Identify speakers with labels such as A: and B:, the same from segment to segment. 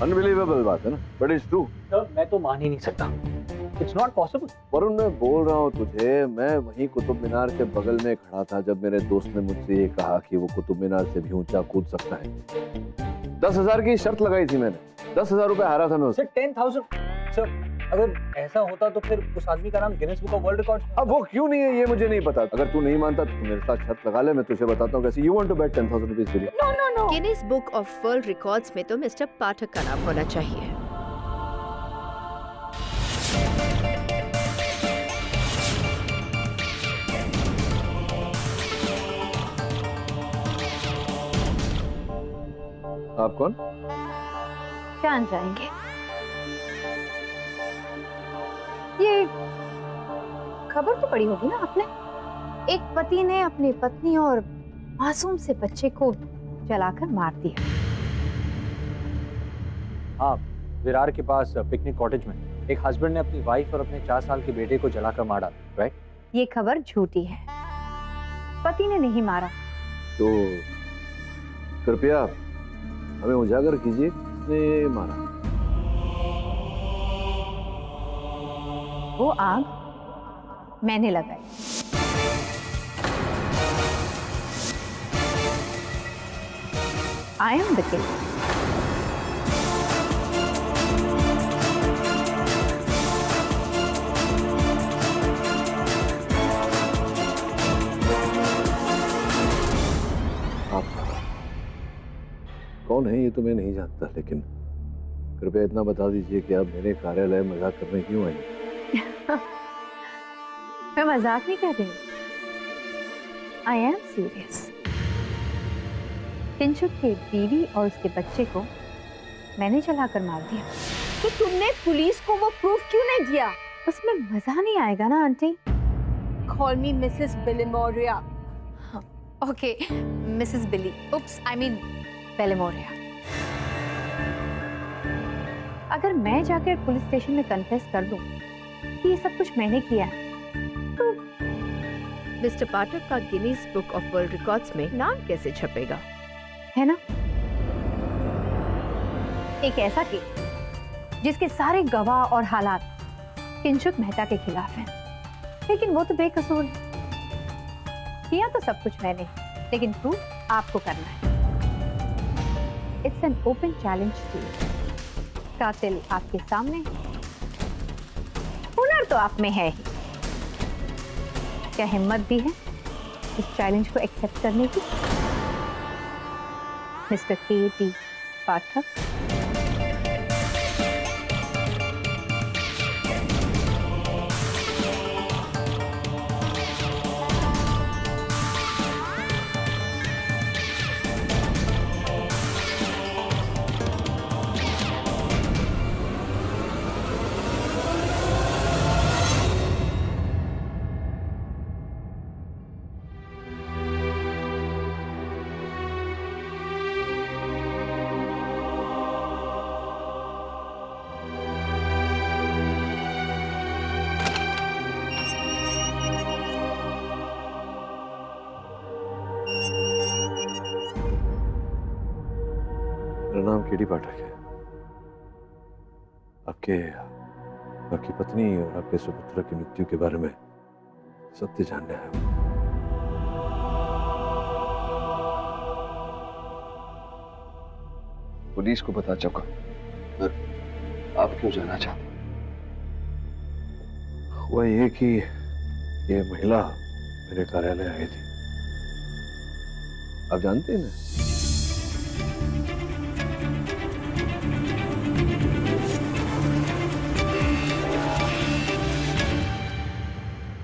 A: Unbelievable बात है ना, बट इट्स ट्रू।
B: सर मैं तो मान ही नहीं सकता, इट्स नॉट पॉसिबल।
A: वरुण मैं बोल रहा हूँ तुझे, मैं वहीं कुतुब मीनार के बगल में खड़ा था जब मेरे दोस्त ने मुझसे ये कहा कि वो कुतुब मीनार से भी ऊंचा कूद सकता है। 10,000 की शर्त लगाई थी मैंने, 10,000 रुपए हारा था मैं उससे।
B: 10,000 सर, अगर ऐसा होता तो फिर उस आदमी का नाम Guinness book of world record.
A: अब वो क्यों नहीं है ये मुझे नहीं पता। अगर तू नहीं मानता तो तू मेरे साथ शर्त लगा ले, मैं तुझे बताता हूँ कैसे। You want to bet 10,000 rupees with me?
C: No. Guinness book of world records में तो मिस्टर पाठक का नाम होना चाहिए।
A: आप कौन?
D: जान जाएंगे। ये खबर तो पढ़ी होगी ना आपने, एक पति ने अपनी पत्नी और मासूम से बच्चे को जलाकर मार दिया।
B: हाँ, विरार के पास पिकनिक कॉटेज में एक हस्बैंड ने अपनी वाइफ और अपने 4 साल के बेटे को जलाकर मारा, राइट?
D: ये खबर झूठी है, पति ने नहीं मारा।
A: तो कृपया हमें उजागर कीजिए, किसने मारा?
D: वो आग मैंने लगाई। I am the king.
A: आप कौन है ये तो मैं नहीं जानता, लेकिन कृपया इतना बता दीजिए कि आप मेरे कार्यालय में मजाक करने क्यों आई?
D: मैं मजाक नहीं कर रही हूँ, I am serious. किंचुक की बीवी और उसके बच्चे को मैंने जलाकर मार दिया।
C: तो तुमने पुलिस को वो प्रूफ क्यों नहीं दिया?
D: उसमें मजा नहीं आएगा ना aunty.
C: Call me Mrs. Billimoria.
D: Okay Mrs Billi, oops I mean Belemoria. अगर मैं जाकर पुलिस स्टेशन में कन्फेस कर दूं कि ये सब कुछ मैंने किया है, तो
C: मिस्टर पाठक का Guinness book of world records में नाम कैसे छपेगा?
D: है ना, एक ऐसा केस जिसके सारे गवाह और हालात किंचुक मेहता के खिलाफ हैं, लेकिन वो तो बेकसूर है। किया तो सब कुछ मैंने, लेकिन प्रूफ आपको करना है। It's an open challenge to you. कातिल आपके सामने, हुनर तो आप में है ही, क्या हिम्मत भी है इस चैलेंज को एक्सेप्ट करने की? Mr KT. पाठक।
A: मेरा नाम के.टी. पाठक है। आपकी पत्नी और आपके सुपुत्र की मृत्यु के बारे में सत्य जानने आया हूं।
E: पुलिस को बता चुका, पर आप क्यों जाना चाहते?
A: हुआ ये कि ये महिला मेरे कार्यालय आई थी, आप जानते हैं ना?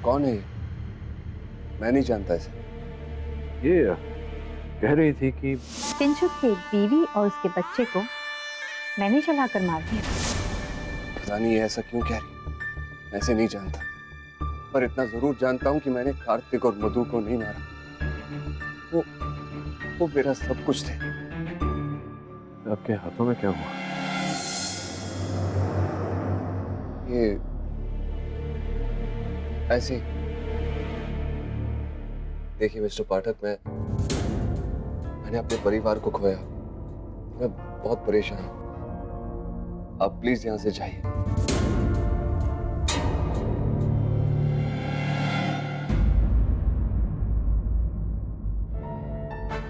E: कौन है ये? मैं नहीं जानता इसे।
A: ये कह रही थी कि
D: किंचुक की बीवी और उसके बच्चे को मैंने जलाकर मार दिया।
E: पता नहीं ये ऐसा क्यों कह रही है। मैं इसे नहीं जानता, पर इतना जरूर जानता हूँ कि मैंने कार्तिक और मधु को नहीं मारा। वो मेरा सब कुछ थे।
A: आपके हाथों में क्या हुआ?
E: ये ऐसे ही। देखिए मिस्टर पाठक, मैंने अपने परिवार को खोया। मैं बहुत परेशान हूँ। आप प्लीज यहाँ से जाइए।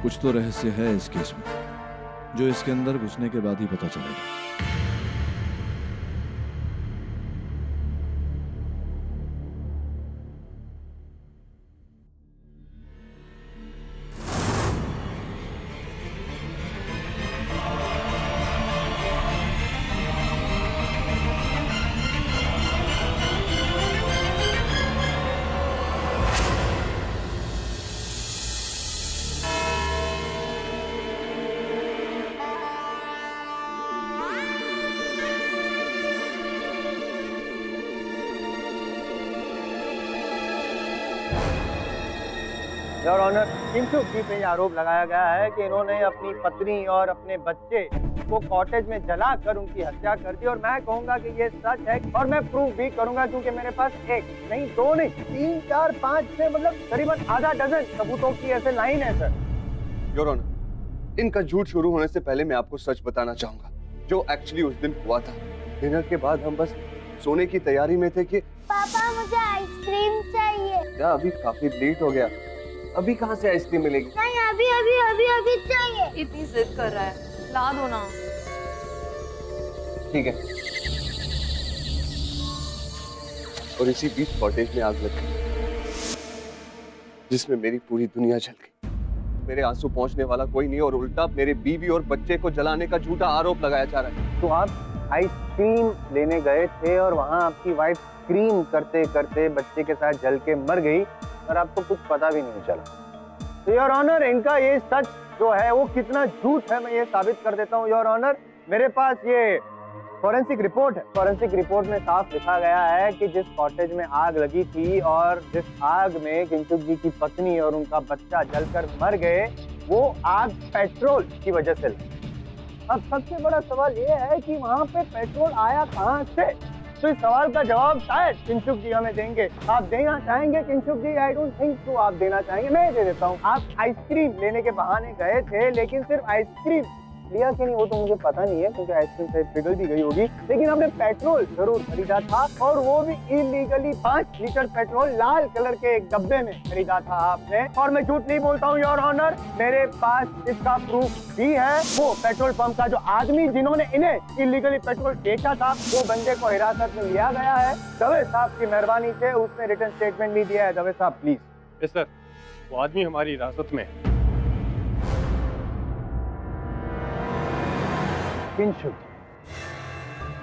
F: कुछ तो रहस्य है इस केस में, जो इसके अंदर घुसने के बाद ही पता चलेगा।
G: योर ऑनर, किंचुक जी पे आरोप लगाया गया है कि इन्होंने अपनी पत्नी और अपने बच्चे को कॉटेज में जलाकर उनकी हत्या कर दी। और मैं कहूंगा कि ये सच है और मैं प्रूफ भी करूंगा, क्योंकि मेरे पास एक नहीं, दो नहीं, 3, 4, 5, 6 मतलब करीबन आधा डजन सबूतों की ऐसे लाइन है सर।
E: योर ऑनर, इनका झूठ शुरू होने से पहले मैं आपको सच बताना चाहूंगा जो एक्चुअली उस दिन हुआ था। डिनर के बाद हम बस सोने की तैयारी में थे कि
H: पापा मुझे आइसक्रीम चाहिए।
E: क्या अभी काफी लेट हो गया, अभी कहाँ से आइसक्रीम मिलेगी?
H: नहीं, अभी अभी अभी अभी चाहिए।
I: इतनी जिद कर रहा है, ला दो ना।
E: ठीक है। और इसी बीच कॉटेज में आग लग गई, जिसमें मेरी पूरी दुनिया जल गई। मेरे आंसू पहुंचने वाला कोई नहीं और उल्टा मेरे बीवी और बच्चे को जलाने का झूठा आरोप लगाया जा रहा है।
G: तो आप आइसक्रीम लेने गए थे और वहाँ आपकी वाइफ स्क्रीम करते करते बच्चे के साथ जल के मर गई और आपको कुछ पता भी नहीं चला। तो योर ऑनर, इनका ये सच जो है वो कितना झूठ है मैं ये साबित कर देता हूँ। योर ऑनर, मेरे पास ये फॉरेंसिक रिपोर्ट है। फॉरेंसिक रिपोर्ट में साफ लिखा गया है कि जिस कॉटेज में आग लगी थी और जिस आग में किंचुक जी की पत्नी और उनका बच्चा जलकर मर गए, वो आग पेट्रोल की वजह से लगी। अब सबसे बड़ा सवाल ये है कि वहाँ पे पेट्रोल आया कहाँ से? तो इस सवाल का जवाब शायद किंचुक जी हमें देंगे। आप देना चाहेंगे किंचुक जी? आई डोंट थिंक सो आप देना चाहेंगे, मैं दे देता हूँ। आप आइसक्रीम लेने के बहाने गए थे, लेकिन सिर्फ आइसक्रीम लिया कि नहीं वो तो मुझे पता नहीं है, क्योंकि आइसक्रीम शायद पिघल भी गई होगी, लेकिन आपने पेट्रोल जरूर खरीदा था, और वो भी इलीगली 5 लीटर पेट्रोल लाल कलर के एक डब्बे में खरीदा था आपने। और मैं झूठ नहीं बोलता हूँ योर ऑनर, मेरे पास इसका प्रूफ भी है। वो पेट्रोल पंप का जो आदमी जिन्होंने इन्हें इलीगली पेट्रोल बेचा था, वो बंदे को हिरासत में लिया गया है। दवे साहब की मेहरबानी से उसने रिटर्न स्टेटमेंट भी दिया है। दवे साहब प्लीज।
J: यस सर, वो आदमी हमारी हिरासत में है।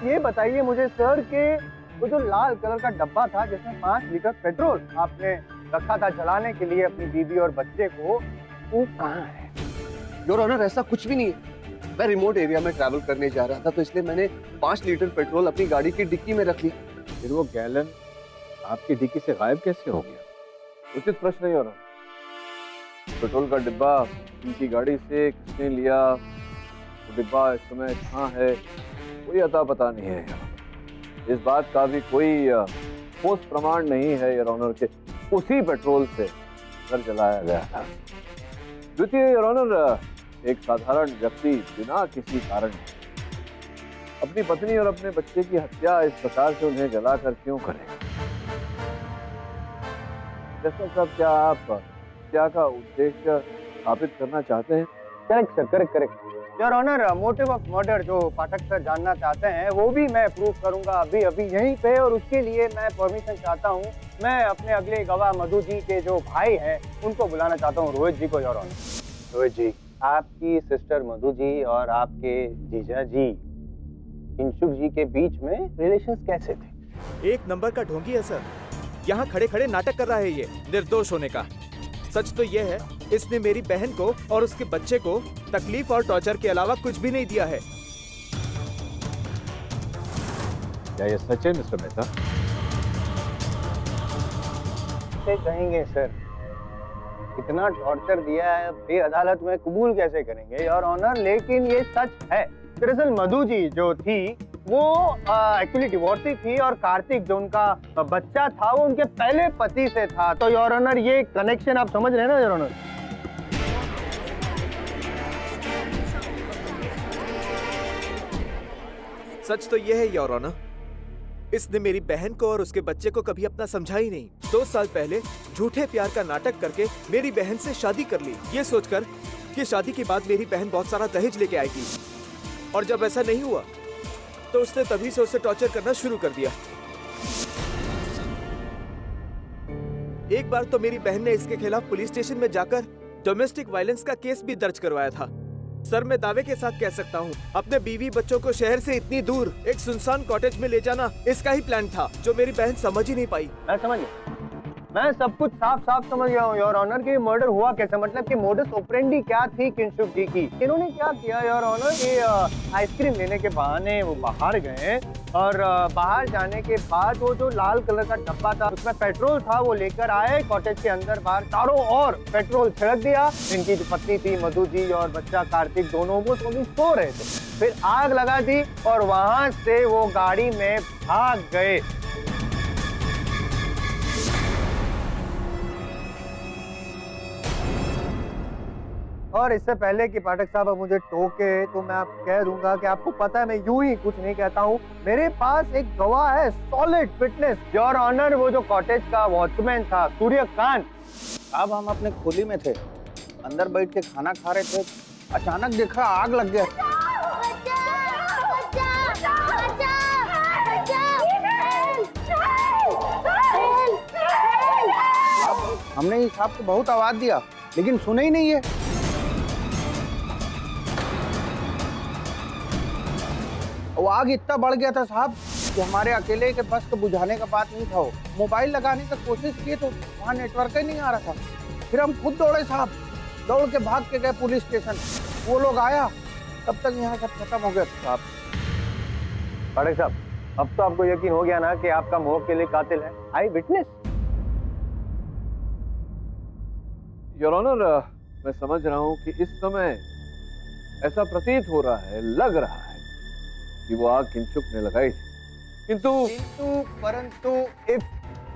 G: ये बताइए मुझे सर कि वो जो लाल कलर का डब्बा था जिसमें 5 लीटर पेट्रोल आपने रखा था जलाने के लिए अपनी बीवी और बच्चे को, वो कहाँ है?
E: योर ऑनर, ऐसा कुछ भी नहीं है। मैं रिमोट एरिया में ट्रैवल करने जा रहा था, तो इसलिए मैंने 5 लीटर पेट्रोल अपनी गाड़ी की डिक्की में रख लिया।
B: फिर वो गैलन आपकी डिक्की से गायब कैसे हो गया?
A: उचित प्रश्न है योर ऑनर। पेट्रोल का डिब्बा उनकी गाड़ी से किसने लिया, वो डिब्बा इस समय कहाँ है, कोई अता पता नहीं है। इस बात का भी कोई ठोस प्रमाण नहीं है योर ऑनर के उसी पेट्रोल से घर जलाया गया था। द्वितीय योर ऑनर, एक साधारण व्यक्ति बिना किसी कारण अपनी पत्नी और अपने बच्चे की हत्या इस प्रकार से उन्हें जलाकर क्यों करेगा? जैसा साहब, क्या आप हत्या का उद्देश्य स्थापित करना चाहते हैं?
G: Correct sir, correct. Your honour, motive of murder जो पाठक सर जानना चाहते हैं वो भी मैं प्रूव करूंगा अभी अभी यहीं पे, और उसके लिए मैं परमिशन चाहता हूं। मैं अपने अगले गवाह मधु जी के जो भाई हैं उनको बुलाना चाहता हूं, रोहित जी को। योर ऑनर, रोहित जी, आपकी सिस्टर मधु जी और आपके जीजा जी किंचुक जी के बीच में रिलेशंस कैसे थे?
K: एक नंबर का ढोंगी है सर, यहाँ खड़े खड़े नाटक कर रहा है ये निर्दोष होने का। सच तो ये है, इसने मेरी बहन को और उसके बच्चे को तकलीफ और टॉर्चर के अलावा कुछ भी नहीं दिया है।
B: क्या ये सच है मिस्टर मेहता?
G: कहेंगे सर, इतना टॉर्चर दिया है बेअदालत में कबूल कैसे करेंगे योर ऑनर? लेकिन ये सच है। दरअसल मधु जी जो थी वो एक्चुअली डिवोर्सी थी, और कार्तिक जो उनका बच्चा था वो उनके पहले पति से था। तो योर ऑनर, ये कनेक्शन आप समझ रहे हैं ना योर ऑनर?
K: सच तो यह है योर ऑनर, इसने मेरी बहन को और उसके बच्चे को कभी अपना समझा ही नहीं। 2 साल पहले झूठे प्यार का नाटक करके मेरी बहन से शादी कर ली, ये सोचकर कि शादी के बाद मेरी बहन बहुत सारा दहेज लेके आएगी। और जब ऐसा नहीं हुआ तो उसने तभी से उसे टॉर्चर करना शुरू कर दिया। एक बार तो मेरी बहन ने इसके खिलाफ पुलिस स्टेशन में जाकर डोमेस्टिक वायलेंस का केस भी दर्ज करवाया था। सर, मैं दावे के साथ कह सकता हूँ, अपने बीवी बच्चों को शहर से इतनी दूर एक सुनसान कॉटेज में ले जाना इसका ही प्लान था, जो मेरी बहन समझ ही नहीं पाई।
G: मैं समझ गया, मैं सब कुछ साफ साफ समझ गया हूँ योर ऑनर कि मर्डर हुआ कैसे, मतलब कि मोडस ऑपरेंडी क्या थी किंशुक जी की। इन्होंने क्या किया योर ऑनर कि आइसक्रीम लेने के बहाने वो बाहर गए और बाहर जाने के बाद वो जो लाल कलर का डब्बा था उसमें पेट्रोल था, वो लेकर आए कॉटेज के अंदर बाहर चारों ओर पेट्रोल छिड़क दिया। इनकी जो पत्नी थी मधु जी और बच्चा कार्तिक, दोनों वो सो रहे थे, फिर आग लगा दी और वहां से वो गाड़ी में भाग गए। और इससे पहले कि पाठक साहब अब मुझे टोके तो मैं आप कह दूंगा कि आपको पता है मैं यूं ही कुछ नहीं कहता हूं, मेरे पास एक गवाह है, सॉलिड विटनेस योर ऑनर। वो जो कॉटेज का वॉचमैन था सूर्यकांत।
L: अब हम अपने खोली में थे, अंदर बैठ के खाना खा रहे थे, अचानक देखा आग लग गया। हमने इस साहब को बहुत आवाज दिया लेकिन सुने ही नहीं है। वो आग इतना बढ़ गया था साहब कि हमारे अकेले के बस को बुझाने का बात नहीं था। वो मोबाइल लगाने की कोशिश किए तो वहाँ नेटवर्क ही नहीं आ रहा था। फिर हम खुद दौड़े साहब, दौड़ के भाग के गए पुलिस स्टेशन। वो लोग आया तब तक यहाँ सब खत्म हो गया साहब।
G: पाठक साहब, अब तो आपको यकीन हो गया ना कि आपका मोह के लिए कातिल है आई विटनेस।
A: योर ऑनर, मैं समझ रहा हूं कि इस समय ऐसा प्रतीत हो रहा है, लग रहा है कि वो आग किंचुक ने लगाई थी, किंतु
G: परंतु इफ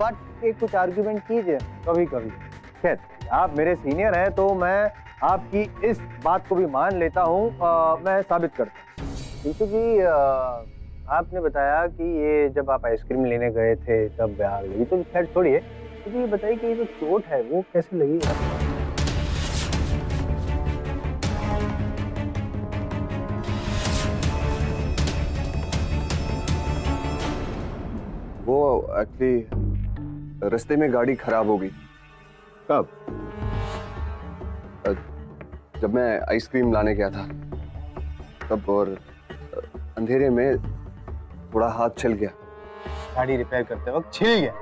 G: बट के कुछ आर्गुमेंट कीजिए कभी कभी। खैर, आप मेरे सीनियर हैं तो मैं आपकी इस बात को भी मान लेता हूँ, मैं साबित करता हूँ। किंचुक जी, आपने बताया कि ये जब आप आइसक्रीम लेने गए थे तब आग लगी, तो खैर छोड़िए, तो ये बताइए कि ये जो चोट है वो कैसे लगी है?
E: वो एक्चुअली रास्ते में गाड़ी खराब हो गई।
A: कब?
E: जब मैं आइसक्रीम लाने गया था तब, और अंधेरे में थोड़ा हाथ छिल गया।
G: गाड़ी रिपेयर करते वक्त छिल गया।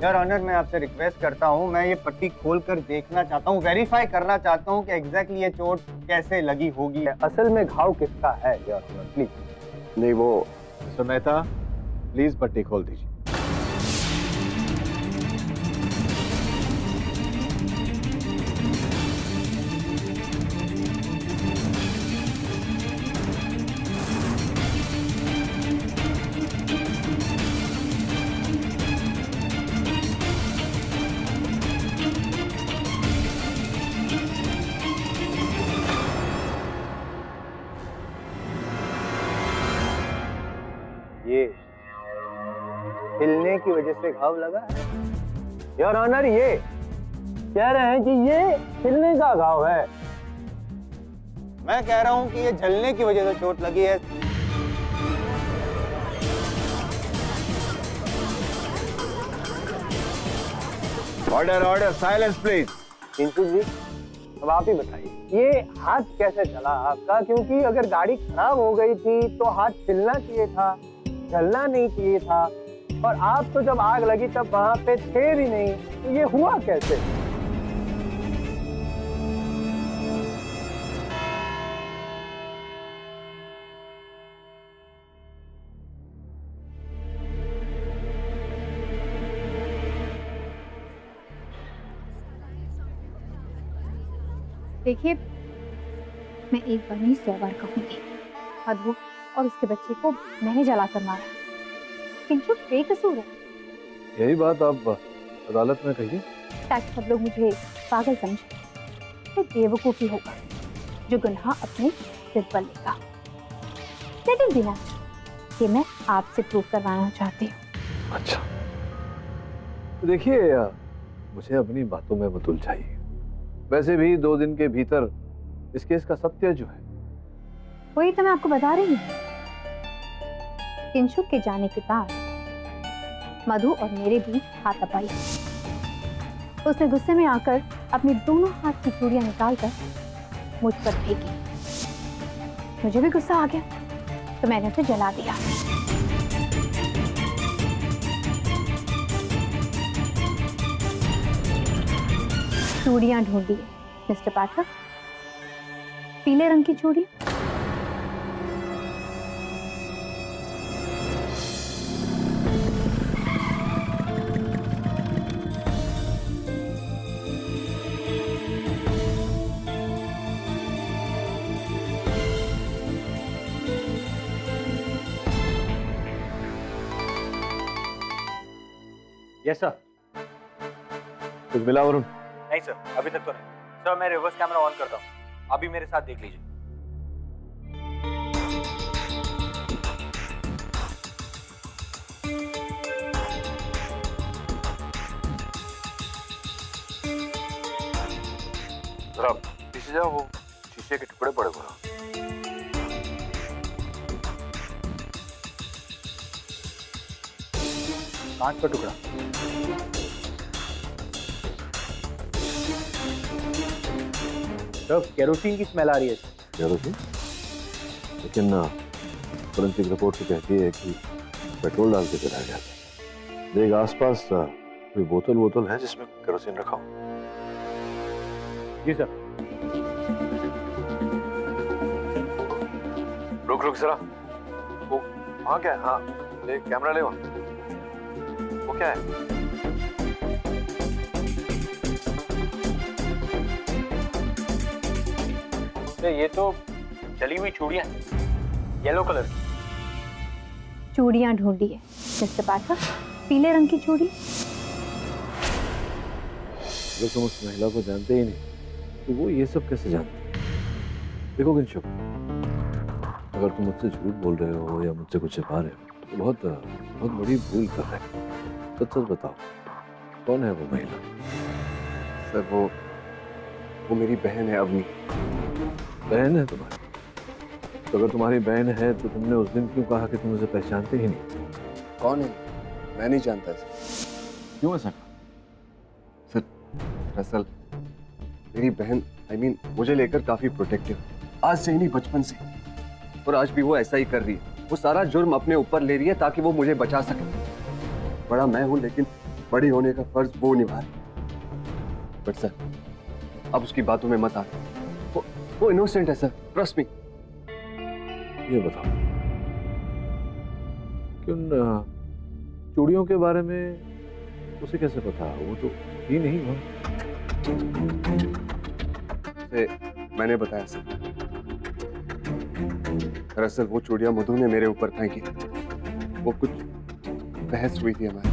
G: यार ऑनर, मैं आपसे रिक्वेस्ट करता हूँ, मैं ये पट्टी खोलकर देखना चाहता हूँ, वेरीफाई करना चाहता हूँ कि एग्जैक्टली ये चोट कैसे लगी होगी, असल में घाव किसका है यार ऑनर, प्लीज।
E: नहीं, वो
G: मिस्टर मेहता प्लीज पट्टी खोल दीजिए। ये हिलने की वजह से घाव लगा है योर ऑनर। ये कह रहे हैं कि ये हिलने का घाव है, मैं कह रहा हूं कि ये जलने की वजह से चोट लगी है। Order order, silence please. किंतु जी, अब आप ही बताइए ये हाथ कैसे चला आपका, क्योंकि अगर गाड़ी खराब हो गई थी तो हाथ छिलना चाहिए था, जलना नहीं चाहिए था, और आप तो जब आग लगी तब वहां पे थे भी नहीं, तो ये हुआ कैसे?
D: देखिए, मैं एक बार नहीं 100 बार कहूंगी, मधु और उसके बच्चे को मैंने जलाकर मारा, किंचुक बेकसूर है।
A: यही बात आप अदालत में कहिए,
D: ताकि सब लोग मुझे पागल समझे। ये बेवकूफी होगा जो गुनाह अपने सिर पर लेगा। लेकिन बिना ये मैं आपसे प्रूव करवाना चाहती हूँ।
A: अच्छा, तो देखिए मुझे अपनी बातों में मत उलझाइए। वैसे भी 2 दिन के भीतर इस केस का सत्य जो है,
D: वही तो मैं आपको बता रही हूँ। किंशुक के जाने के बाद मधु और मेरे बीच हाथापाई। उसने गुस्से में आकर अपनी दोनों हाथ की चूड़ियां निकालकर मुझ पर फेंकी। मुझे भी गुस्सा आ गया तो मैंने उसे जला दिया। चूड़ियां ढूंढिए मिस्टर पाठक, पीले रंग की चूड़ी।
B: Yes sir.
A: कुछ मिला वरुण?
B: नहीं सर, अभी तक तो नहीं। सर मैं रिवर्स कैमरा ऑन करता हूँ, अभी मेरे साथ देख लीजिए।
A: जरा पीछे जाओ, वो शीशे के टुकड़े पड़े हुए।
B: कांच का टुकड़ा। सर केरोसिन की स्मेल आ रही है।
A: केरोसिन? लेकिन फोरेंसिक रिपोर्ट तो कहती है कि पेट्रोल डाल के चला गया। देख आसपास कोई बोतल है जिसमें केरोसिन रखा हो।
B: जी सर।
A: रुक जरा, वो वहाँ क्या है? हाँ ले कैमरा ले, वहाँ वो क्या है?
B: ये तो जली हुई चूड़ियां हैं, येलो कलर की।
D: चूड़ियां ढूंढिए मिस्टर पाठक, पीले रंग की चूड़ी।
A: अगर तुम उस महिला को जानते ही नहीं तो वो ये सब कैसे जानती? देखो किंशुक, अगर तुम मुझसे झूठ बोल रहे हो या मुझसे कुछ छिपा रहे हो तो बहुत बड़ी भूल कर रहे हो। सच बताओ, कौन है वो महिला?
E: सर वो मेरी बहन है अवनी।
A: बहन है तुम्हारी? तो अगर तुम्हारी बहन है तो तुमने उस दिन क्यों कहा कि तुम उसे पहचानते ही नहीं?
E: कौन है? मैं नहीं जानता सर।
A: क्यों ऐसा?
E: सर दरअसल मेरी बहन मुझे लेकर काफी प्रोटेक्टिव, आज से ही नहीं बचपन से, और आज भी वो ऐसा ही कर रही है। वो सारा जुर्म अपने ऊपर ले रही है ताकि वो मुझे बचा सके। बड़ा मैं हूं लेकिन बड़ी होने का फर्ज वो निभा रही। बट सर अब उसकी बातों में मत आ, वो इनोसेंट है सर, ट्रस्ट मी।
A: ये बताओ कि उन चूड़ियों के बारे में उसे कैसे पता? वो तो ही नहीं हुआ।
E: मैंने बताया सर, दरअसल वो चूड़ियां मधु ने मेरे ऊपर फेंकी। वो कुछ बहस हुई थी हमारी।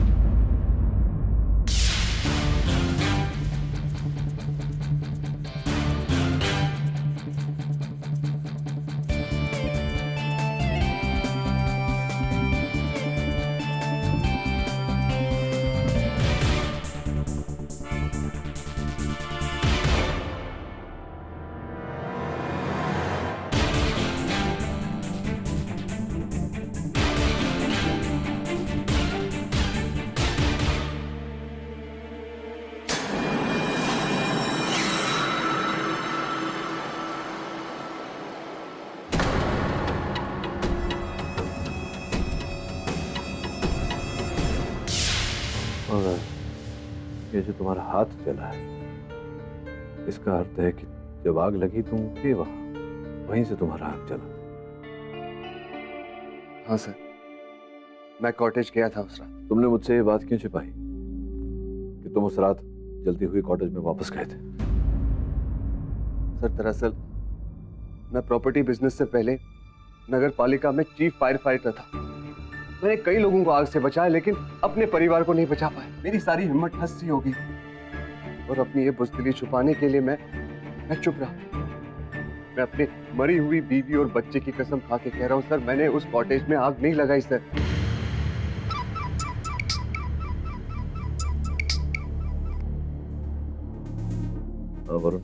A: ये जो तुम्हारा हाथ जला है, इसका अर्थ है कि जब आग लगी तुम थे वहीं से तुम्हारा हाथ जला।
E: हाँ सर, मैं कॉटेज गया था उस रात।
A: तुमने मुझसे ये बात क्यों छिपाई कि तुम उस रात जलती हुई कॉटेज में वापस गए थे?
E: सर दरअसल मैं प्रॉपर्टी बिजनेस से पहले नगर पालिका में चीफ फायर फाइटर था। मैंने कई लोगों को आग से बचाया लेकिन अपने परिवार को नहीं बचा पाया। मेरी सारी हिम्मत ठस सी हो गई और अपनी ये बुज़दिली छुपाने के लिए मैं चुप रहा। मैं अपनी मरी हुई बीवी और बच्चे की कसम खा के कह रहा हूँ सर, मैंने उस कॉटेज में आग नहीं लगाई सर।
A: वरुण,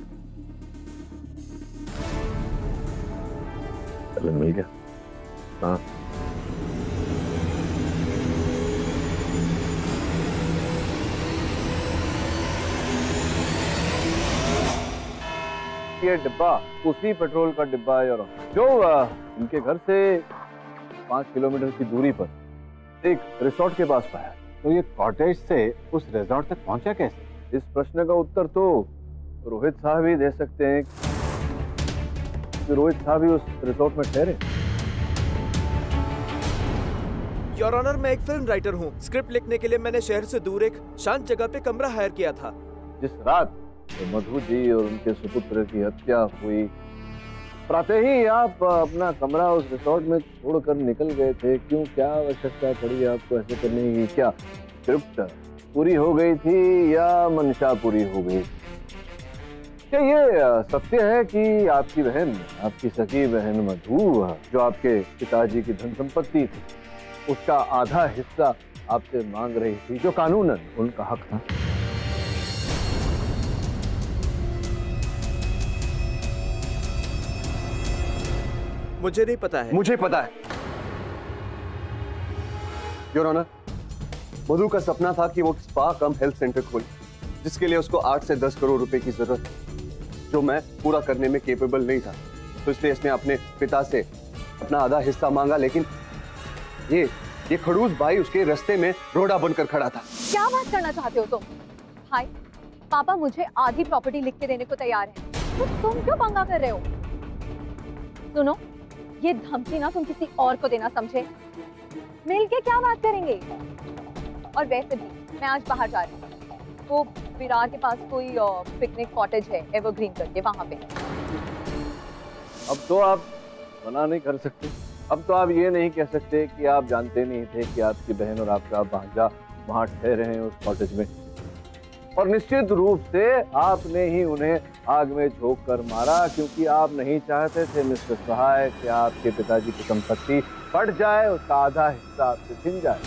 A: चलो मिल गया। हाँ, ये डिब्बा उसी पेट्रोल का डिब्बा है और जो इनके घर से 5 किलोमीटर की दूरी पर एक रिसोर्ट के पास पाया।
G: तो ये कॉटेज से उस रिजॉर्ट तक पहुंचा कैसे?
A: इस प्रश्न का उत्तर तो रोहित साहब ही दे सकते हैं कि रोहित साहब ही उस रिसोर्ट में ठहरे।
K: योर ऑनर, मैं एक फिल्म राइटर हूँ। स्क्रिप्ट लिखने के लिए मैंने शहर से दूर एक शांत जगह पे कमरा हायर किया था।
A: जिस रात तो मधु जी और उनके सुपुत्र की हत्या हुई, प्रातः ही आप अपना कमरा उस रिसोर्ट में छोड़कर निकल गए थे। क्यों, क्या आवश्यकता पड़ी आपको ऐसे करने की? क्या स्क्रिप्ट पूरी हो गई थी या मंशा पूरी हो गई? क्या ये सत्य है कि आपकी बहन, आपकी सगी बहन मधु, जो आपके पिताजी की धन संपत्ति थी, उसका आधा हिस्सा आपसे मांग रही थी, जो कानूनन उनका हक था?
K: मुझे नहीं पता है।
E: मुझे पता है योर ऑनर, मधु का सपना था कि वो स्पा कम हेल्थ सेंटर खोले, जिसके लिए उसको 8 से 10 करोड़ रुपए की जरूरत है, जो मैं पूरा करने में केपेबल नहीं था। तो इसलिए इसने अपने पिता से अपना आधा हिस्सा मांगा, लेकिन ये खड़ूस भाई उसके रास्ते में रोड़ा बनकर खड़ा था।
D: क्या बात करना चाहते हो तुम? भाई, पापा मुझे आधी प्रॉपर्टी लिख के देने को तैयार है, तो तुम क्यों पंगा कर रहे हो? सुनो, ये धमकी ना तुम किसी और को देना समझे। मिलके क्या बात करेंगे? और वैसे भी मैं आज बाहर जा रही हूँ, वो विरार के पास कोई पिकनिक कॉटेज है एवरग्रीन करके, वहां पे।
A: अब तो आप मना नहीं कर सकते। अब तो आप ये नहीं कह सकते कि आप जानते नहीं थे कि आपकी बहन और आपका भांजा वहां ठहरे हैं उस कॉटेज में। और निश्चित रूप से आपने ही उन्हें आग में झोंक कर मारा, क्योंकि आप नहीं चाहते थे मिस्टर सहाय कि आपके पिताजी की संपत्ति फट जाए, उसका आधा हिस्सा आपसे छिन जाए।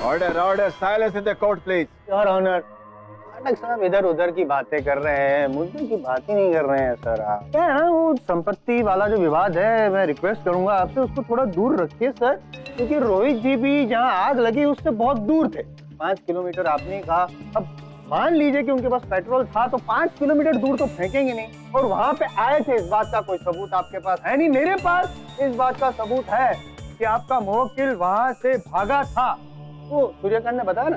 G: Order, silence in the court please. Your honour, नाटक साहब इधर उधर की बातें कर रहे हैं, मुद्दे की बात ही नहीं कर रहे हैं सर। आप क्या है ना, वो संपत्ति वाला जो विवाद है, मैं रिक्वेस्ट करूंगा आपसे उसको थोड़ा दूर रखिए सर, क्योंकि रोहित जी भी जहां आग लगी उससे बहुत दूर थे। 5 किलोमीटर आपने कहा, अब मान लीजिए कि उनके पास पेट्रोल था तो 5 किलोमीटर दूर तो फेंकेंगे नहीं, और वहां पे आए थे, इस बात का कोई सबूत आपके पास है नहीं। मेरे पास इस बात का सबूत है कि आपका मुवक्किल वहां से भागा था। वो सूर्यकांत ने बताया ना।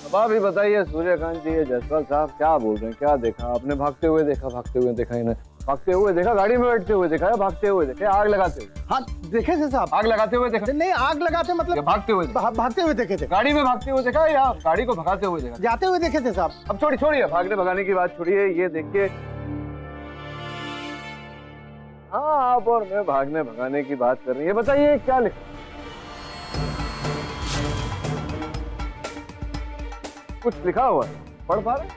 A: अब आप ही बताइए सूर्यकांत जी, जसपाल साहब क्या बोल रहे हैं? क्या देखा आपने? भागते हुए देखा इन्हें? भागते हुए देखा, गाड़ी में बैठते हुए देखा, या भागते हुए देखे, आग लगाते हुए?
L: हाँ देखे थे साहब,
A: आग लगाते हुए देखा?
L: नहीं, आग लगाते मतलब
A: भागते हुए?
L: भागते हुए देखे थे।
A: गाड़ी में भागते हुए देखा या गाड़ी को भगाते हुए देखा?
L: जाते हुए देखे थे साहब।
A: अब छोड़िए, भागने भगाने की बात छोड़िए, ये देखिए। हाँ, आप और मैं भागने भगाने की बात कर रही है। बताइए क्या लिखा? कुछ लिखा हुआ है, पढ़ पा रहे?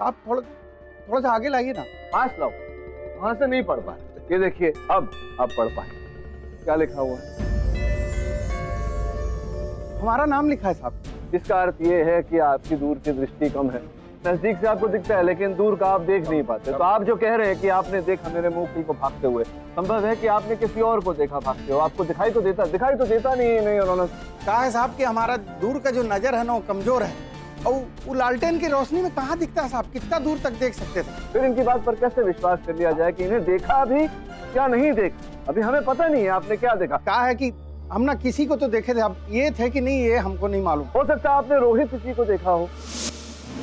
L: आप थोड़ा सा आगे लाइए ना।
A: पास लाओ, वहां से नहीं पढ़ पा रहे। ये देखिए, अब आप पढ़ पाए। क्या लिखा हुआ है?
L: हमारा नाम लिखा है साहब।
A: इसका अर्थ ये है कि आपकी दूर की दृष्टि कम है। नजदीक से आपको दिखता है, लेकिन दूर का आप देख नहीं पाते। तो आप जो कह रहे हैं कि आपने देखा मेरे मुवक्किल को भागते हुए, संभव है कि आपने किसी और को देखा भागते हुए। आपको दिखाई तो देता नहीं उन्होंने
L: कहा है साहब कि हमारा दूर का जो नजर है ना, वो कमजोर है, और वो लालटेन की रोशनी में कहाँ दिखता है साहब? कितना दूर तक देख सकते थे?
A: फिर इनकी बात पर कैसे विश्वास कर लिया जाए कि इन्हें देखा भी क्या नहीं देखा? अभी हमें पता नहीं है आपने क्या देखा।
L: कहा है कि हम ना किसी को तो देखे थे, अब ये थे कि नहीं ये हमको नहीं मालूम।
A: हो सकता है आपने रोहित किसी को देखा हो।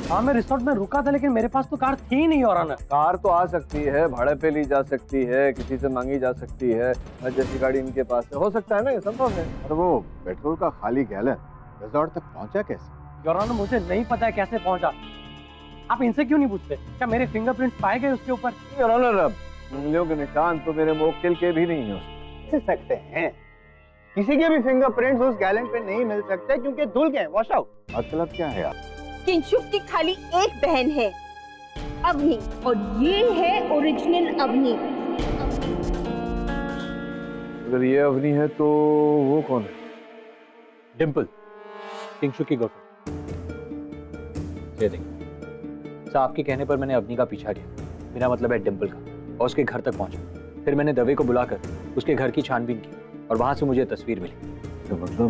J: हाँ, मैं रिसोर्ट में रुका था, लेकिन मेरे पास तो कार थी नहीं। और
A: कार तो आ सकती है, भाड़े पे ली जा सकती है, किसी से मांगी जा सकती है, जैसी गाड़ी इनके पास है। हो सकता है ना, ये संभव है।
G: और वो पेट्रोल का खाली गैलन रिजॉर्ट तक पहुंचा कैसे?
J: योर ऑनर, मुझे नहीं पता है कैसे पहुंचा। आप इनसे क्यों नहीं पूछते? क्या मेरे फिंगरप्रिंट्स पाए गए उसके ऊपर?
A: योर ऑनर, उंगलियों के निशान तो मेरे मोक्किल के भी नहीं हो
G: सकते हैं। किसी के भी फिंगरप्रिंट्स उस गैलन पे नहीं मिल सकते क्योंकि धुल गए, वॉश आउट।
A: मतलब क्या है आप?
M: किंशुक की खाली एक बहन है, अवनी, और ये है ओरिजिनल अवनी।
A: अगर ये अवनी है तो वो कौन है?
B: डिम्पल, किंशुक की गर्लफ्रेंड। ये देखिए, साहब के कहने पर मैंने अवनी का पीछा किया, मेरा मतलब है डिम्पल का, और उसके घर तक पहुंचा। फिर मैंने दवे को बुलाकर उसके घर की छानबीन की और वहां से मुझे तस्वीर मिली।
A: तो मतलब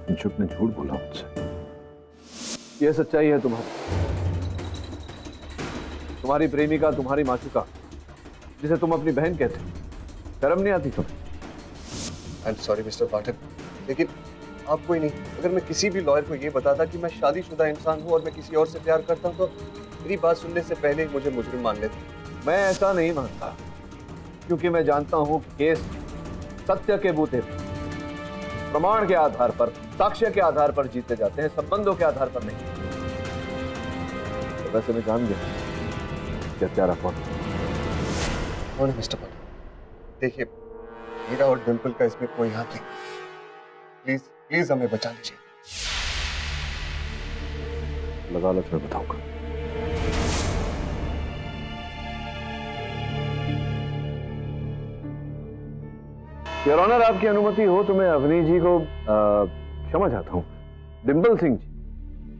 A: किंशुक ने झूठ बोला मुझसे। यह सच्चाई है तुम्हारी प्रेमिका, तुम्हारी माचुका, जिसे तुम अपनी बहन कहते हो, शर्म नहीं आती तुम्हें?
E: आई एम सॉरी मिस्टर पाठक, लेकिन आपको ही नहीं, अगर मैं किसी भी लॉयर को ये बताता कि मैं शादीशुदा इंसान हूँ और मैं किसी और से प्यार करता हूँ, तो मेरी बात सुनने से पहले ही मुझे मुजरिम मान लेते।
A: मैं ऐसा नहीं मानता, क्योंकि मैं जानता हूँ केस सत्य के बूते पे, प्रमाण के आधार पर, साक्ष्य के आधार पर जीते जाते हैं, संबंधों के आधार पर नहीं। तो वैसे मैं जान गया क्या क्या रहा
E: कौन है मिस्टर पाठक? देखिए, मेरा और डिम्पल का इसमें कोई हाथ नहीं। प्लीज प्लीज हमें बचा लीजिए।
A: अदालत में बताऊंगा। योर ऑनर, आपकी अनुमति हो तो मैं अवनी जी को क्षमा चाहता हूँ। डिम्पल सिंह जी,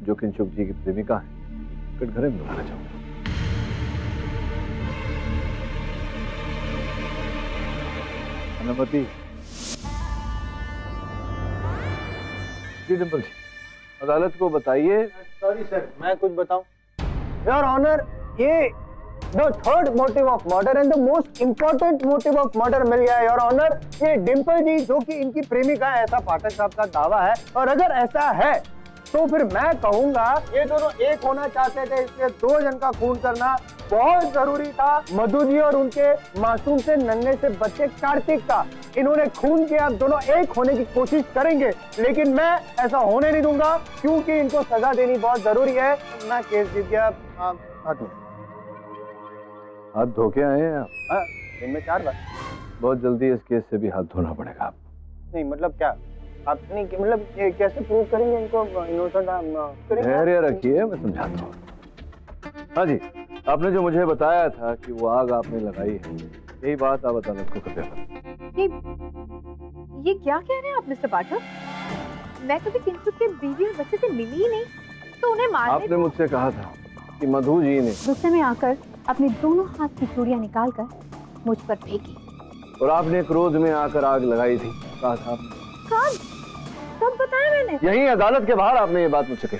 A: जो किंशुक जी की प्रेमिका है, कटघरे में बुलाना चाहूंगा। अनुमति? जी डिम्पल जी, अदालत को बताइए।
G: सॉरी सर, मैं कुछ बताऊं? योर ऑनर, ये the third motive of murder and the most important motive of murder मिल गया है योर ऑनर। ये डिम्पल जी जो कि इनकी प्रेमिका है, ऐसा पाठक साहब का दावा है, और अगर ऐसा है तो फिर मैं कहूंगा ये दोनों एक होना चाहते थे, इसलिए 2 जन का खून करना बहुत जरूरी था। मधु जी और उनके मासूम से नन्हे से बच्चे कार्तिक का इन्होंने खून किया, दोनों एक होने की कोशिश करेंगे, लेकिन मैं ऐसा होने नहीं दूंगा क्योंकि इनको सजा देनी बहुत जरूरी है। मैं केस जीत गया।
A: हाथ धो के आए हैं आप?
G: दिन में 4 बार।
A: बहुत जल्दी इस केस से भी हाथ धोना पड़ेगा आप।
G: नहीं मतलब क्या आप नहीं, मतलब ये कैसे प्रूव करेंगे इनको इनोसेंट?
A: धैर्य रखिए, मैं समझाता हूँ। हाँ जी, आपने जो मुझे बताया था कि वो आग आपने लगाई है, यही बात आप अदालत को करते हैं।
D: ये क्या कह रहे हैं आप मिस्टर पाठक? मैं कभी किंशुक के बीवी और बच्चे से मिली ही नहीं, तो उन्हें मारने
A: आपने मुझसे कहा था कि मधु जी ने
D: गुस्से में आकर अपने दोनों हाथ की चूड़ियां निकालकर मुझ पर फेंकी,
A: और आपने क्रोध में आकर आग लगाई थी, कहा था आपने।
D: कब बताया मैंने?
A: यही अदालत के बाहर आपने ये बात मुझसे कही।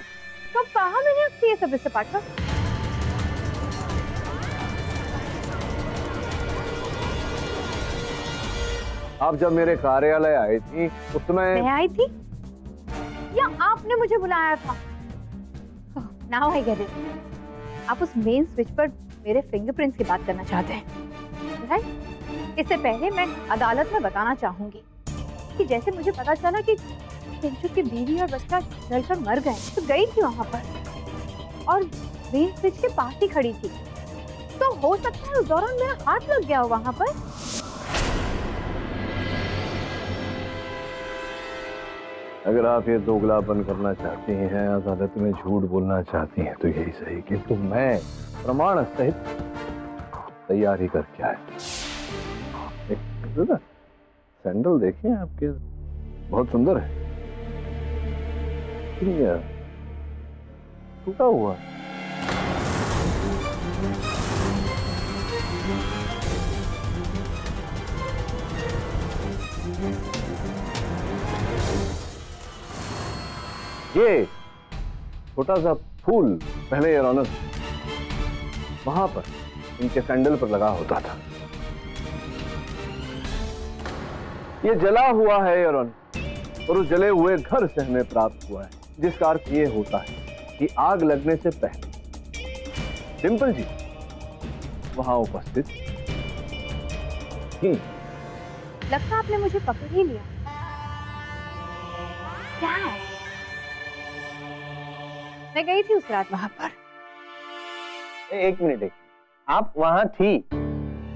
D: कब कहा मैंने आपसे ये सब मिस्टर पाठक?
A: आप जब मेरे कार्यालय आई थी उस समय
D: मैं आई थी या आपने मुझे बुलाया था? Now I get it. आप उस मेन स्विच पर मेरे फिंगरप्रिंट्स की बात करना चाहते हैं, राइट? इससे पहले मैं अदालत में बताना चाहूंगी कि जैसे मुझे पता चला कि किंशुक की बीवी और बच्चा जलकर मर गए, तो गई थी वहां पर और मेन स्विच के पास ही खड़ी थी, तो हो सकता है उस दौरान मेरा हाथ लग गया हो वहां पर।
A: अगर आप ये दोगलापन करना चाहती हैं, अदालत में झूठ बोलना चाहती हैं, तो यही सही, किंतु मैं प्रमाण सहित तैयार ही करके आया। सैंडल देखें आपके, बहुत सुंदर है, टूटा हुआ। ये छोटा सा फूल पहले योर ऑनर वहां पर इनके सैंडल पर लगा होता था। ये जला हुआ है योर ऑनर, और उस जले हुए घर से हमें प्राप्त हुआ है, जिसका अर्थ ये होता है कि आग लगने से पहले डिम्पल जी वहां उपस्थित थी।
D: लगता आपने मुझे पकड़ ही लिया। क्या है? मैं गई थी उस रात वहां पर।
G: एक मिनट, आप वहां थी,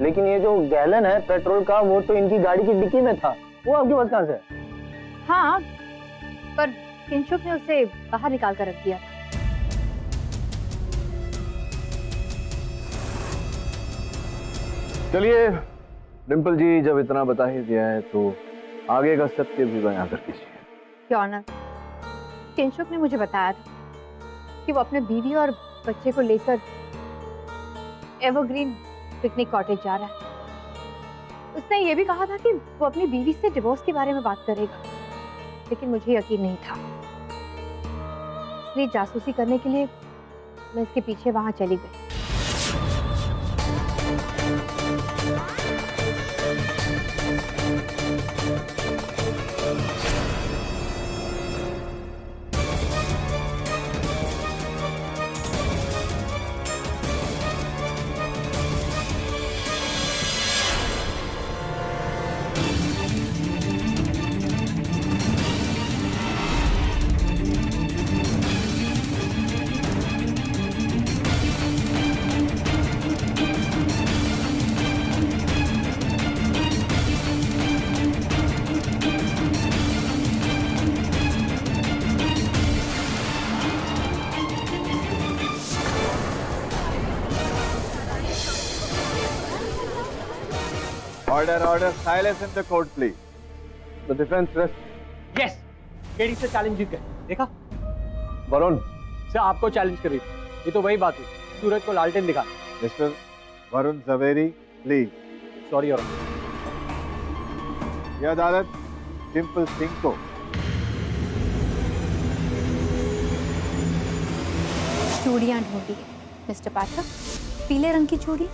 G: लेकिन ये जो गैलन है पेट्रोल का वो तो इनकी गाड़ी की डिक्की में था, वो आपके पास कहां से है?
D: हाँ, पर किंशुक ने उसे बाहर निकाल कर रख दिया था।
A: चलिए डिम्पल जी, जब इतना बता ही दिया है तो आगे का सत्य भी बयां कर दीजिए।
D: योर ऑनर, किंशुक ने मुझे बताया था कि वो अपने बीवी और बच्चे को लेकर एवरग्रीन पिकनिक कॉटेज जा रहा है। उसने ये भी कहा था कि वो अपनी बीवी से डिवोर्स के बारे में बात करेगा, लेकिन मुझे यकीन नहीं था, इसलिए जासूसी करने के लिए मैं इसके पीछे वहां चली गई।
A: Order, silence in the court, please. The defense rests.
B: Yes, KD से चैलेंज जीत गए। देखा
A: वरुण,
B: सर आपको चैलेंज कर रही थी। ये तो वही बात हुई, सूरज को लालटेन दिखा।
N: Mister Varun Javeri, please.
B: Sorry और
N: यह अदालत डिम्पल सिंह को
D: चूड़ियां ढूंढी मिस्टर पाठक, पीले रंग की चूड़ी,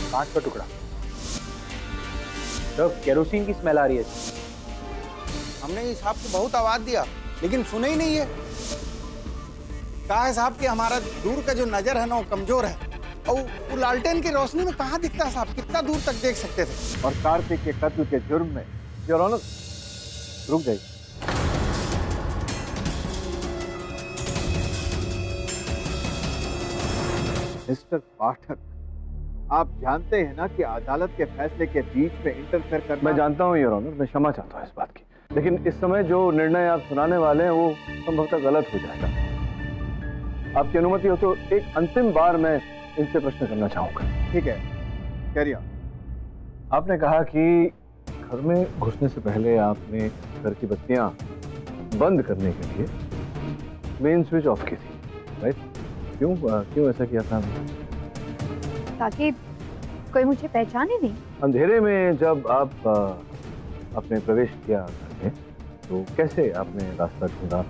B: कांच का टुकड़ा। तो केरोसिन की स्मेल आ रही है।
L: हमने इस साहब को बहुत आवाज दिया, लेकिन सुने ही नहीं है। कहा है साहब कि हमारा दूर का जो नजर है ना वो कमजोर है, और वो लालटेन की रोशनी में कहाँ दिखता है साहब, कितना दूर तक देख सकते थे।
N: और कार्तिक के कत्ल के जुर्म में योर ऑनर, रुक जाइए। मिस्टर पाठक, आप जानते हैं ना कि अदालत के फैसले के बीच में इंटरफेयर करना।
A: मैं जानता हूँ योर ऑनर, मैं क्षमा चाहता हूँ इस बात की, लेकिन इस समय जो निर्णय आप सुनाने वाले हैं वो संभवतः गलत हो जाएगा। आपकी अनुमति हो तो एक अंतिम बार मैं इनसे प्रश्न करना चाहूंगा।
N: ठीक है, करिए।
A: आपने कहा कि घर में घुसने से पहले आपने घर की बत्तियां बंद करने के लिए मेन स्विच ऑफ की थी, राइट? क्यों ऐसा किया था?
D: ताकि कोई मुझे पहचाने नहीं।
A: अंधेरे में जब आप आपने प्रवेश किया घर में, तो कैसे आपने रास्ता ढूंढा?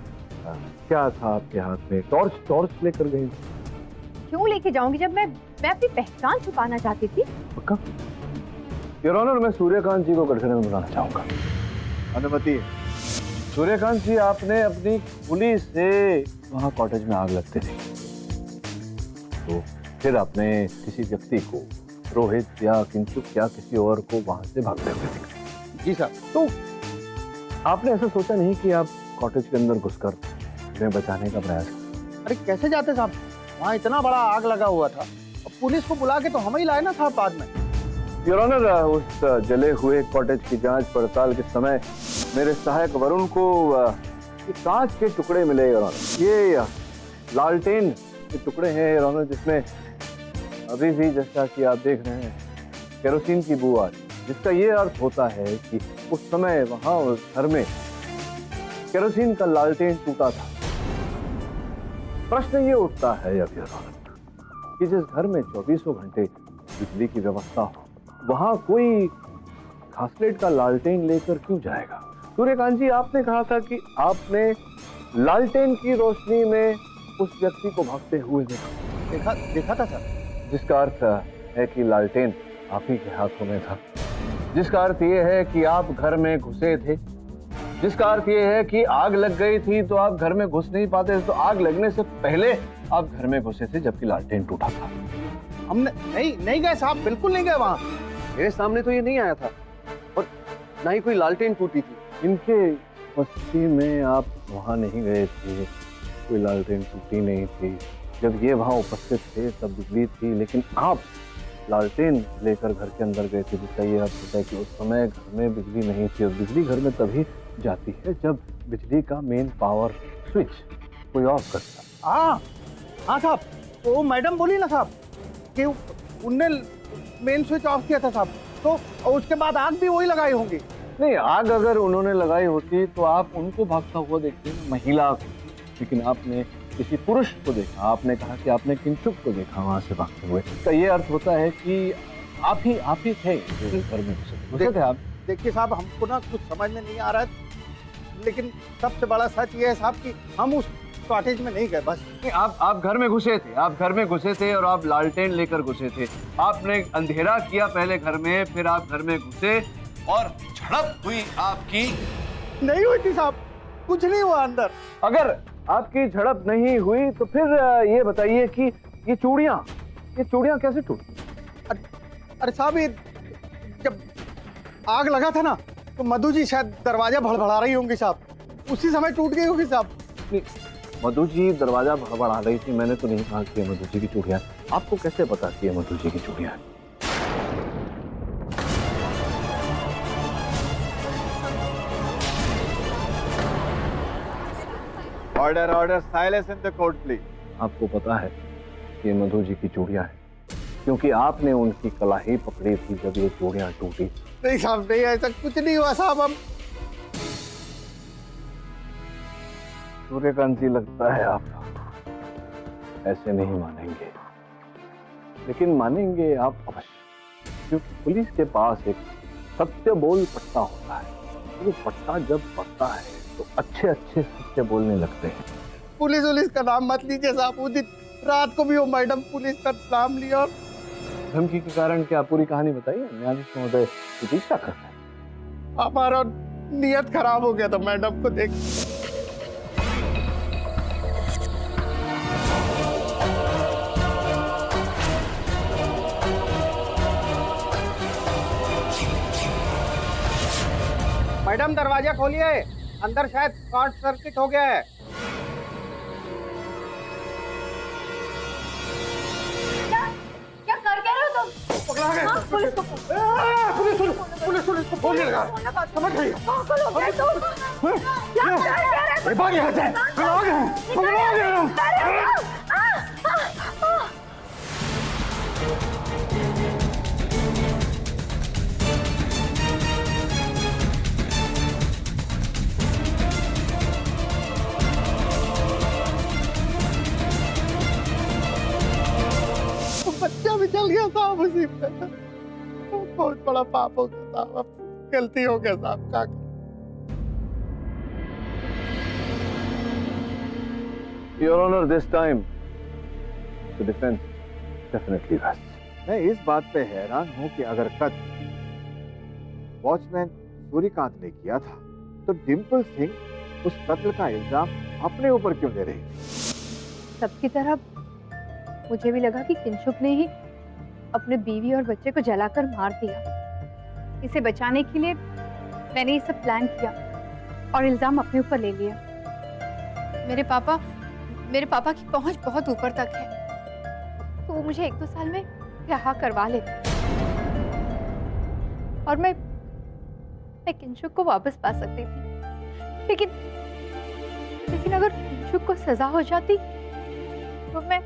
A: क्या था आपके हाथ में? टॉर्च लेकर गई?
D: क्यों लेके जाऊंगी जब मैं अपनी पहचान छुपाना चाहती थी।
A: पक्का? योर ऑनर, मैं सूर्यकांत जी को कटघरे में बुलाना चाहूंगा।
N: अनुमति है।
A: सूर्यकांत जी, आपने अपनी गोली से वहां कॉटेज में आग लगते थे, तो फिर आपने किसी व्यक्ति को, रोहित या किंचुक या किसी और को वहां से भागते हुए देखा।
L: जी सर।
A: तो आपने ऐसा सोचा नहीं कि आप कॉटेज के अंदर घुसकर उन्हें बचाने का प्रयास करें?
L: अरे कैसे जाते साहब, वहाँ इतना बड़ा आग लगा हुआ था, और पुलिस को बुला के तो हम ही लाए ना साहब बाद में।
A: योर ऑनर, उस जले हुए कॉटेज की जांच पड़ताल के समय मेरे सहायक वरुण को ये कांच के टुकड़े मिले योर ऑनर। ये लालटेन के टुकड़े हैं योर ऑनर, जिसमें अभी भी, जैसा कि आप देख रहे हैं, केरोसिन की बू आ रही, जिसका ये अर्थ होता है कि उस समय वहां उस घर में केरोसिन का लालटेन टूटा था। प्रश्न ये उठता है योर ऑनर कि जिस घर में 24 घंटे बिजली की व्यवस्था हो, वहां कोई घासलेट का लालटेन लेकर क्यों जाएगा? सूर्यकांत जी, आपने कहा था कि आपने लालटेन की रोशनी में उस व्यक्ति को भागते हुए
L: देखा था सर,
A: जिसका अर्थ है कि लालटेन आप ही के हाथों में था, जिसका अर्थ ये है कि आप घर में घुसे थे, जिसका अर्थ ये है कि आग लग गई थी तो आप घर में घुस नहीं पाते, तो आग लगने से पहले आप घर में घुसे थे जबकि लालटेन टूटा था।
L: हमने नहीं गए साहब, बिल्कुल नहीं गए वहां।
E: मेरे सामने तो ये नहीं आया था और ना ही कोई लालटेन टूटी थी।
A: इनके उपस्थिति में आप वहां नहीं गए थे, कोई लालटेन टूटी नहीं थी, जब ये वहां उपस्थित थे तब बिजली थी, लेकिन आप लालटेन लेकर घर के अंदर गए थे, जिसका ये अर्थ होता है कि उस समय घर में बिजली नहीं थी। और बिजली घर में तभी जाती है जब बिजली का मेन पावर स्विच कोई ऑफ करता।
L: हाँ हाँ साहब, वो मैडम बोली ना साहब कि उनने मेन स्विच ऑफ किया था साहब, तो उसके बाद आग भी वही लगाई होंगी।
A: नहीं, आग अगर उन्होंने लगाई होती तो आप उनको भागता हुआ देखते, महिला को, लेकिन आपने किसी पुरुष को देखा। आपने कहा कि आपने किंचुक को देखा वहां से भागते हुए। तो ये अर्थ होता है कि आप ही थे जो घर में घुसे थे आप।
L: देखिए साहब, हमको ना कुछ समझ में नहीं आ रहा है, लेकिन सबसे बड़ा सच ये है साहब कि हम उस कॉटेज में नहीं गए। बस
A: आप घर में घुसे थे, आप घर में घुसे थे और आप लालटेन लेकर घुसे थे। आपने अंधेरा किया पहले घर में, फिर आप घर में घुसे और झड़प हुई आपकी।
L: नहीं हुई थी साहब, कुछ नहीं हुआ अंदर।
A: अगर आपकी झड़प नहीं हुई तो फिर ये बताइए कि ये चूड़ियां कैसे टूटी?
L: अरे साहब, ये जब आग लगा था ना तो मधु जी शायद दरवाजा भड़बड़ा रही होंगी साहब, उसी समय टूट गई होगी साहब।
A: मधु जी दरवाजा भड़बड़ा रही थी, मैंने तो नहीं कहा कि मधु जी की चूड़ियां। आपको कैसे पता कि मधु जी की चूड़ियां?
N: Order order, silence in the court please.
A: आपको पता है कि मधु जी की चूड़ियां हैं क्योंकि आपने उनकी कलाई पकड़ी थी जब ये चूड़ियां टूटी।
L: नहीं साहब, नहीं, ऐसा कुछ नहीं हुआ साहब। हम
A: सूर्यकांति, लगता है आप ऐसे नहीं मानेंगे, लेकिन मानेंगे आप अवश्य, क्योंकि पुलिस के पास एक सत्य बोल पट्टा होता है। वो पट्टा जब पड़ता है तो अच्छे अच्छे सत्य बोलने लगते हैं।
L: पुलिस का नाम मत लीजिए साहब। उस दिन रात को भी वो मैडम पुलिस का नाम लिया और
A: धमकी के कारण क्या पूरी कहानी बताइए। न्यायाधीश महोदय प्रतीक्षा कर रहे हैं।
L: हमारा नियत खराब हो गया था मैडम को देख। मैडम दरवाजा खोलिए, अंदर शायद शॉर्ट सर्किट हो गया है।
H: क्या कर क्या रहे हो तुम?
L: पकड़ा गया।
H: हाँ, पुलिस को
L: पुलिस को फोन लगा। समझ गई। भाग यहाँ से। पकड़ा गया। बच्चा भी चल गया साहब उसी पे। बहुत बड़ा पाप हो गया साहब, अब गलती हो गया साहब का।
A: Your Honor, this time the defense definitely rests.
N: मैं इस बात पे हैरान हूं कि अगर कत्ल वॉचमैन सूर्यकांत ने किया था तो डिम्पल सिंह उस कत्ल का इल्जाम अपने ऊपर क्यों ले रही?
D: सबकी तरह मुझे भी लगा कि किंशुक ने ही अपने बीवी और बच्चे को जलाकर मार दिया। इसे बचाने के लिए मैंने ये सब प्लान किया और इल्जाम अपने ऊपर ले लिया।
I: मेरे पापा की पहुंच बहुत ऊपर तक है,
D: तो वो मुझे 1-2 साल में ब्याह करवा लेते और मैं किंशुक को वापस पा सकती थी। लेकिन अगर किंशुक को सजा हो जाती तो मैं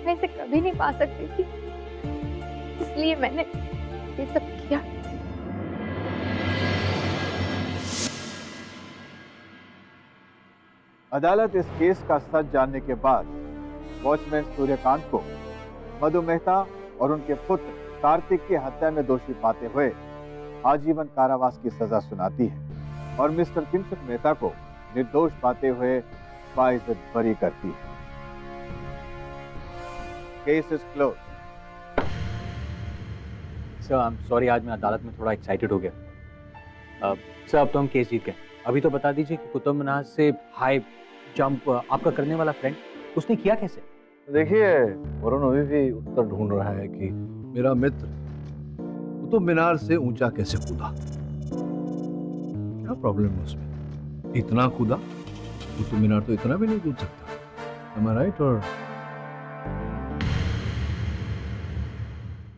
D: इसे कभी नहीं पा सकती थी। इसलिए मैंने ये सब किया।
N: अदालत इस केस का सच जानने के बाद वॉचमैन सूर्यकांत को मधु मेहता और उनके पुत्र कार्तिक की हत्या में दोषी पाते हुए आजीवन कारावास की सजा सुनाती है और मिस्टर किंशुक मेहता को निर्दोष पाते हुए बाइज्जत बरी करती है। Case is close.
B: Sir, I am sorry, आज मैं अदालत में थोड़ा एक्साइटेड हो गया। सर, अब तो हम केस जीत गए। अभी तो बता दीजिए कि कुतुब मीनार से हाई जंप आपका करने वाला फ्रेंड, उसने किया कैसे?
A: देखिए, वरुण अभी भी उत्तर ढूंढ रहा है कि मेरा मित्र कुतुब मीनार से ऊंचा कैसे कूदा। क्या प्रॉब्लम है उसमें? इतना कूदा, कुतुब मीनार तो इतना भी नहीं कूद सकता। Am I right or